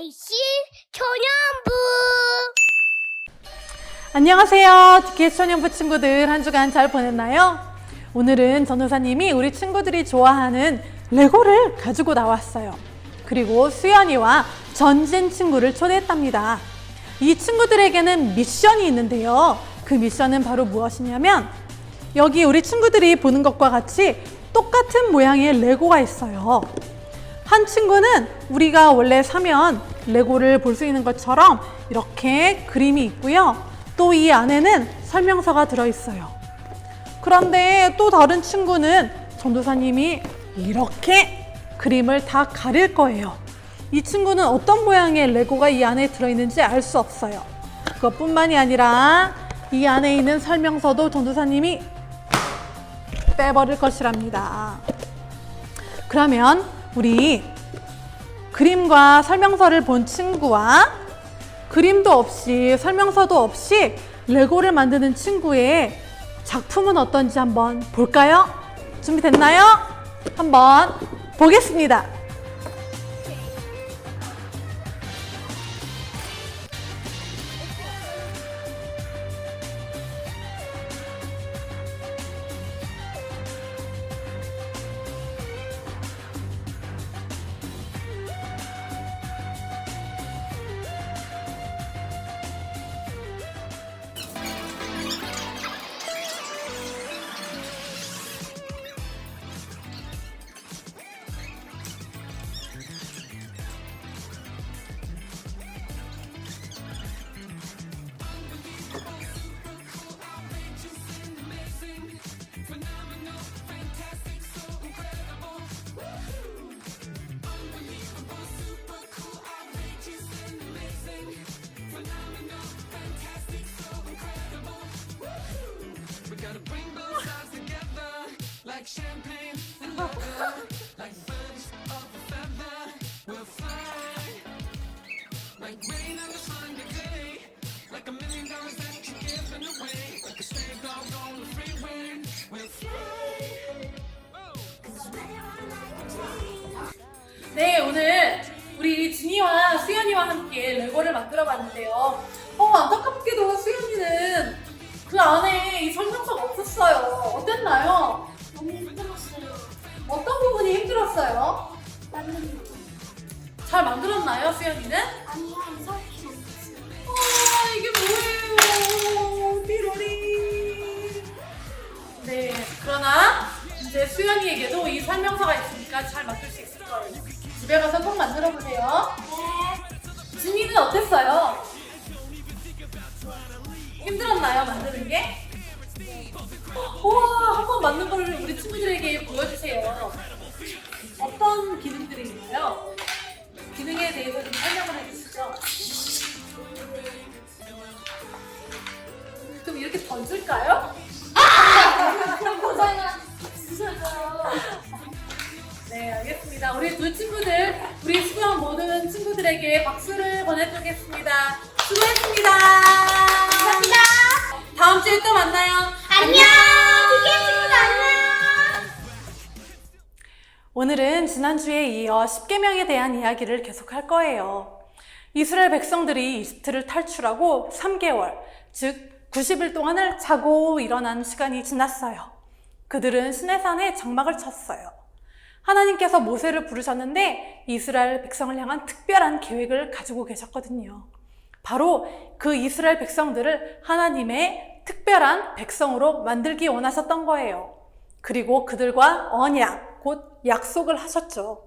DKC 초년부. 안녕하세요. DKC 초년부 친구들, 한 주간 잘 보냈나요? 오늘은 전도사님이 우리 친구들이 좋아하는 레고를 가지고 나왔어요. 그리고 수연이와 전진 친구를 초대했답니다. 이 친구들에게는 미션이 있는데요. 그 미션은 바로 무엇이냐면, 여기 우리 친구들이 보는 것과 같이 똑같은 모양의 레고가 있어요. 한 친구는 우리가 원래 사면 레고를 볼 수 있는 것처럼 이렇게 그림이 있고요. 또 이 안에는 설명서가 들어있어요. 그런데 또 다른 친구는 전도사님이 이렇게 그림을 다 가릴 거예요. 이 친구는 어떤 모양의 레고가 이 안에 들어있는지 알 수 없어요. 그것뿐만이 아니라 이 안에 있는 설명서도 전도사님이 빼버릴 것이랍니다. 그러면 우리 그림과 설명서를 본 친구와 그림도 없이 설명서도 없이 레고를 만드는 친구의 작품은 어떤지 한번 볼까요? 준비됐나요? 한번 보겠습니다. Like champagne and leather, like birds of a feather, we'll fly. Like rain on a Sunday day, like $1 million that you're giving away. Like a stray dog on the freeway, we'll fly. 네, 오늘 우리 진이와 수연이와 함께 레고를 만들어 봤는데요. 안타깝게도 수연이는 그 안에 이 설명서가 없었어요. 어땠나요? 너무 힘들었어요. 어떤 부분이 힘들었어요? 만드는 거. 잘 만들었나요, 수연이는? 아니야, 이상하게 만들었어요. 이게 뭐예요? 삐로리. 네, 그러나 이제 수연이에게도 이 설명서가 있으니까 잘 만들 수 있을 거예요. 집에 가서 꼭 만들어 보세요. 네. 진이는 어땠어요? 힘들었나요, 만드는 게? 우와, 한번 만든 걸 우리 친구들에게 보여주세요. 어떤 기능들이 있나요? 기능에 대해서 좀 설명을 해주시죠. 그럼 이렇게 던질까요? 네, 알겠습니다. 우리 두 친구들, 우리 수고한 모든 친구들에게 박수를 보내드리겠습니다. 수고했습니다. 감사합니다. 다음 주에 또 만나요. 안녕. DK 친구들 안녕. 오늘은 지난주에 이어 10계명에 대한 이야기를 계속할 거예요. 이스라엘 백성들이 이집트를 탈출하고 3개월, 즉 90일 동안을 자고 일어난 시간이 지났어요. 그들은 시내산에 장막을 쳤어요. 하나님께서 모세를 부르셨는데 이스라엘 백성을 향한 특별한 계획을 가지고 계셨거든요. 바로 그 이스라엘 백성들을 하나님의 특별한 백성으로 만들기 원하셨던 거예요. 그리고 그들과 언약, 곧 약속을 하셨죠.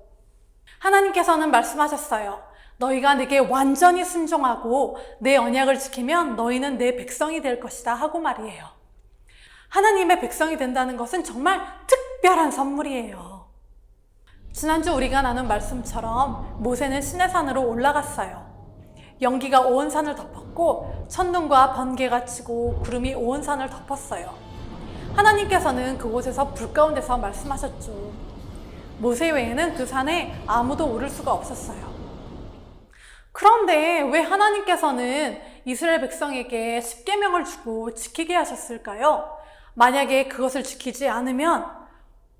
하나님께서는 말씀하셨어요. 너희가 내게 완전히 순종하고 내 언약을 지키면 너희는 내 백성이 될 것이다 하고 말이에요. 하나님의 백성이 된다는 것은 정말 특별한 선물이에요. 지난주 우리가 나눈 말씀처럼 모세는 시내산으로 올라갔어요. 연기가 온 산을 덮었고 천둥과 번개가 치고 구름이 온 산을 덮었어요. 하나님께서는 그곳에서 불 가운데서 말씀하셨죠. 모세 외에는 그 산에 아무도 오를 수가 없었어요. 그런데 왜 하나님께서는 이스라엘 백성에게 10계명을 주고 지키게 하셨을까요? 만약에 그것을 지키지 않으면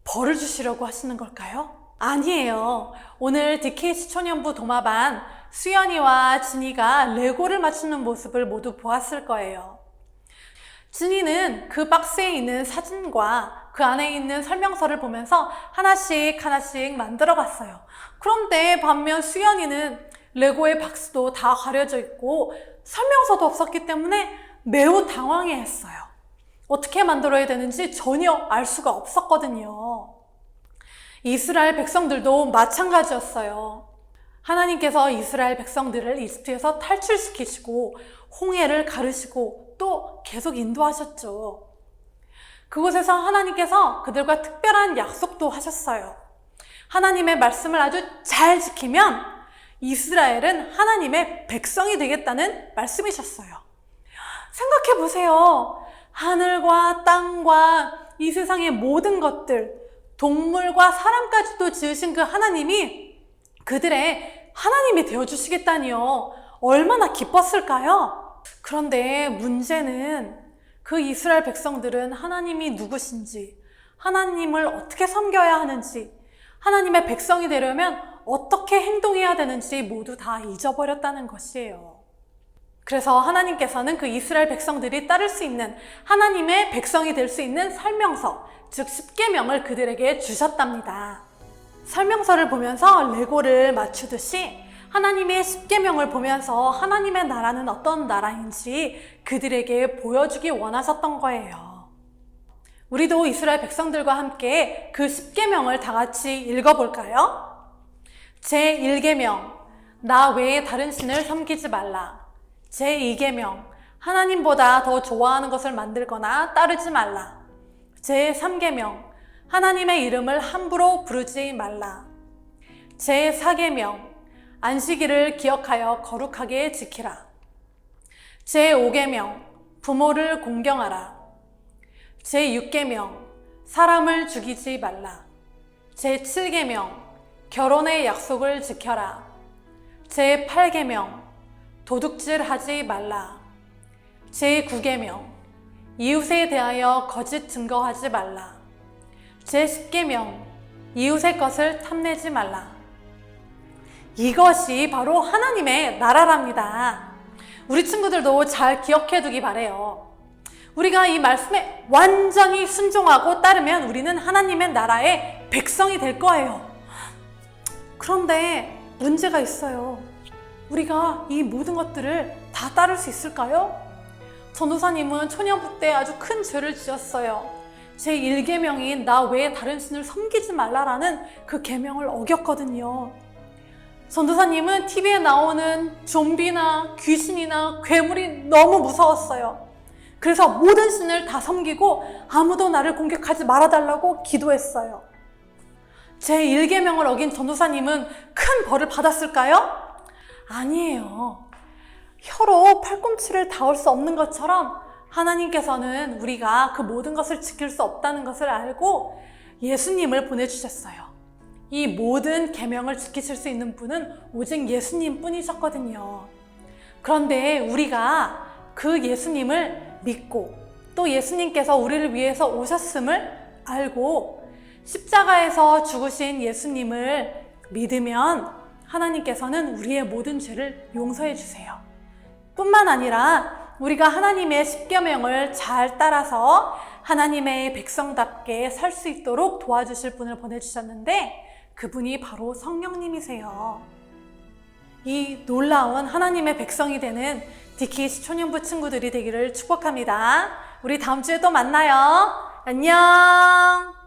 벌을 주시려고 하시는 걸까요? 아니에요. 오늘 DKC 초년부 도마반 수연이와 진이가 레고를 맞추는 모습을 모두 보았을 거예요. 진이는 그 박스에 있는 사진과 그 안에 있는 설명서를 보면서 하나씩 하나씩 만들어 갔어요. 그런데 반면 수연이는 레고의 박스도 다 가려져 있고 설명서도 없었기 때문에 매우 당황해했어요. 어떻게 만들어야 되는지 전혀 알 수가 없었거든요. 이스라엘 백성들도 마찬가지였어요. 하나님께서 이스라엘 백성들을 이집트에서 탈출시키시고 홍해를 가르시고 또 계속 인도하셨죠. 그곳에서 하나님께서 그들과 특별한 약속도 하셨어요. 하나님의 말씀을 아주 잘 지키면 이스라엘은 하나님의 백성이 되겠다는 말씀이셨어요. 생각해 보세요. 하늘과 땅과 이 세상의 모든 것들, 동물과 사람까지도 지으신 그 하나님이 그들의 하나님이 되어주시겠다니요. 얼마나 기뻤을까요? 그런데 문제는 그 이스라엘 백성들은 하나님이 누구신지, 하나님을 어떻게 섬겨야 하는지, 하나님의 백성이 되려면 어떻게 행동해야 되는지 모두 다 잊어버렸다는 것이에요. 그래서 하나님께서는 그 이스라엘 백성들이 따를 수 있는 하나님의 백성이 될 수 있는 설명서, 즉 십계명을 그들에게 주셨답니다. 설명서를 보면서 레고를 맞추듯이 하나님의 십계명을 보면서 하나님의 나라는 어떤 나라인지 그들에게 보여주기 원하셨던 거예요. 우리도 이스라엘 백성들과 함께 그 십계명을 다 같이 읽어볼까요? 제1계명, 나 외에 다른 신을 섬기지 말라. 제2계명, 하나님보다 더 좋아하는 것을 만들거나 따르지 말라. 제3계명, 하나님의 이름을 함부로 부르지 말라. 제4계명, 안식일을 기억하여 거룩하게 지키라. 제5계명, 부모를 공경하라. 제6계명, 사람을 죽이지 말라. 제7계명, 결혼의 약속을 지켜라. 제8계명, 도둑질하지 말라. 제9계명, 이웃에 대하여 거짓 증거하지 말라. 제10계명, 이웃의 것을 탐내지 말라. 이것이 바로 하나님의 나라랍니다. 우리 친구들도 잘 기억해 두기 바래요. 우리가 이 말씀에 완전히 순종하고 따르면 우리는 하나님의 나라의 백성이 될 거예요. 그런데 문제가 있어요. 우리가 이 모든 것들을 다 따를 수 있을까요? 전도사님은 초년부 때 아주 큰 죄를 지었어요. 제1계명인 나 외에 다른 신을 섬기지 말라라는 그 계명을 어겼거든요. 전도사님은 TV에 나오는 좀비나 귀신이나 괴물이 너무 무서웠어요. 그래서 모든 신을 다 섬기고 아무도 나를 공격하지 말아달라고 기도했어요. 제1계명을 어긴 전도사님은 큰 벌을 받았을까요? 아니에요. 혀로 팔꿈치를 닿을 수 없는 것처럼 하나님께서는 우리가 그 모든 것을 지킬 수 없다는 것을 알고 예수님을 보내주셨어요. 이 모든 계명을 지키실 수 있는 분은 오직 예수님 뿐이셨거든요. 그런데 우리가 그 예수님을 믿고 또 예수님께서 우리를 위해서 오셨음을 알고 십자가에서 죽으신 예수님을 믿으면 하나님께서는 우리의 모든 죄를 용서해 주세요. 뿐만 아니라 우리가 하나님의 십계명을 잘 따라서 하나님의 백성답게 살 수 있도록 도와주실 분을 보내주셨는데 그분이 바로 성령님이세요. 이 놀라운 하나님의 백성이 되는 디키스 초년부 친구들이 되기를 축복합니다. 우리 다음 주에 또 만나요. 안녕.